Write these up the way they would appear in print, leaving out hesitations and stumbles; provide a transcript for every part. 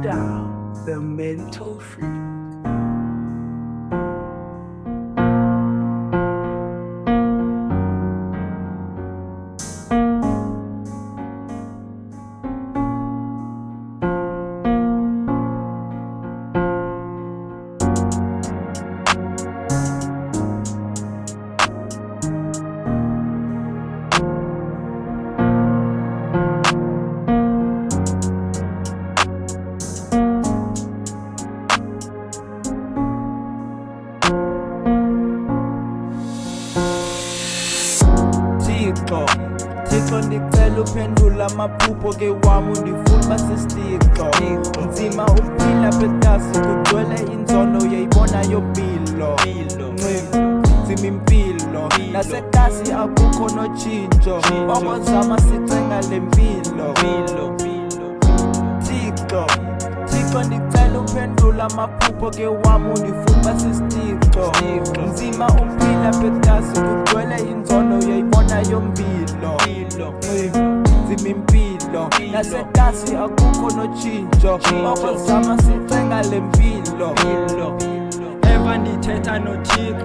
Fvcedown, the mental freak. Thixo ndicela uphendula amaphupho ke wami undifuna basisithixo nzima uphila betasi kugcwele inzondo uyayibona yompilo nzima impilo nasetasi akukho notshintsho okozama sicenga le mpilo Thixo ndicela uphendula amaphupho ke wami undifuna basisithixo nzima uphila betasi kugcwele inzondo uyayibona yompilo nzima impilo nasetasi akukho notshintsho okozama sicenga le mpilo Eva ndithetha noTik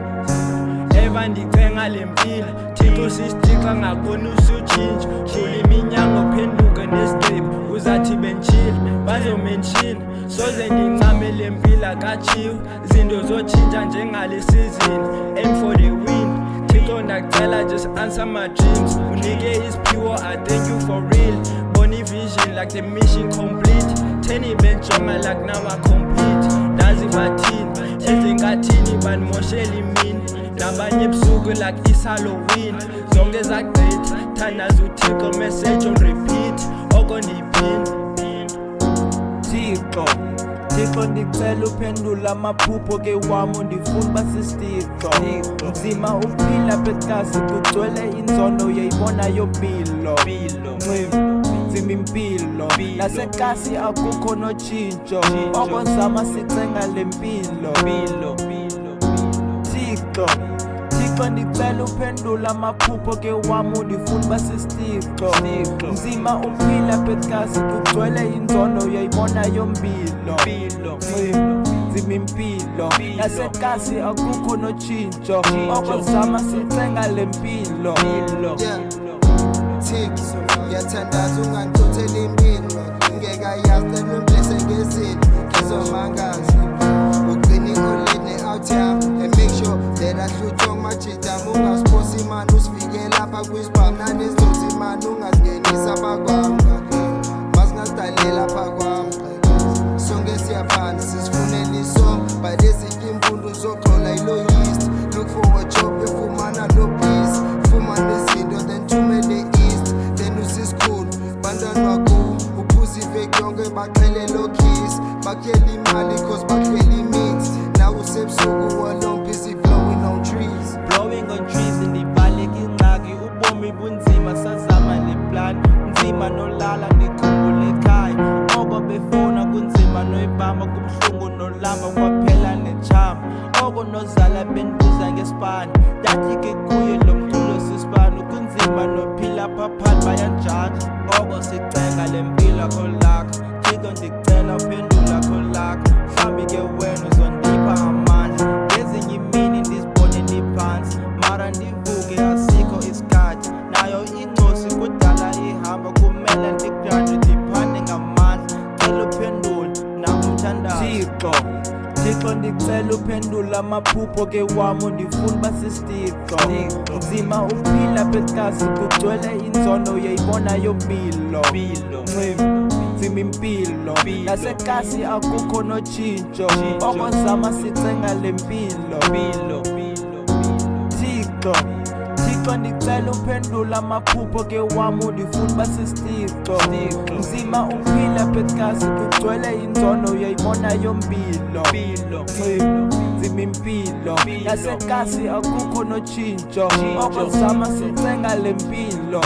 Eva ndicenga le mpilo Thixo sisithixo angakoni usutshintsho Dlula iminyango phenduke nesigqibo uzathi bentshile bazomentshile soze ndincame le mpilo akatshiwo zinto zotshintsha njengale season aim for the win Thixo ndakucela just answer my dreams unike isiphiwo I thank you for real bony vision like the mission complete 10 benjonga like now I compete ndazi bathini ezinkathini banimoshela imini nabanye ebusuku like is Halloween zonke zagqitha thandaza uThixo message on repeat oko ndiyiphini Thixo ndicela uphendula amaphupho ke wami undifuna basisithixo nzima uphila betasi kugcwele inzondo uyayibona yompilo nzima impilo nasekasi akukho notshintsho okozama sicenga le mpilo Thixo ndicela uphendula amaphupho ke wami undifuna basisithixo nzima uphila betasi kugcwele inzondo uyayibona yompilo nzima impilo nasekasi akukho notshintsho okozama sicenga le mpilo Thixo ngiyathandaza ungangithutheli impilo ngingekayazi nemblese ngezini ngizomangaza ugcine ingoleni out yami and make sure that ahluthwa ngumajidama ungasiphosi imani usifike lapha kwisibhamu nanezidlozi imani ungazingenisa abakwami masingazidalela apha kwami sonke siyaphana sisifunela isong balezitya impundu zoxola iloyist look for a job efumana no peace fumana izinto then thumele east then usisikhulu bantwana wakubo uphuza iveki yonke baqhele lo kiss bakhela imali cause bakhela imix now usebusuku walong busy blowing on trees indibaleka ingxaki ubomi bunzima sazama le plan nzima nolala ndikhumbule ekhaya oko befona kunzima noyibamba kubuhlungu nolamba kwaphela nechama oko nozala bendibuza ngesipani ndathi ke kuye lo mculo sisibani kunzima nophila phaphani bayanjanja oko sicenga le mpilo akho lakho Thixo ndicela uphendula akho lakho mhlawumbi ke wena uzondipha amandla ngezinye imini ndizibone ndiphansi mara ndivuke asikho isikhathi nayo incosi kudala ihamba kumele ndigrande ndiphane ngamandla cela uphendula nakumthandazo Thixo ndicela uphendula amaphupho ke wami undifuna basisithixo nzima uphila betasi kugcwele inzondo uyayibona yompilo nzima impilo nasekasi akukho notshintsho okozama sicenga le mpilo Thixo ndicela uphendula amaphupho ke wami undifuna basisithixo nzima uphila betasi kugcwele inzondo uyayibona yompilo nzima impilo nasekasi akukho notshintsho okozama sicenga le mpilo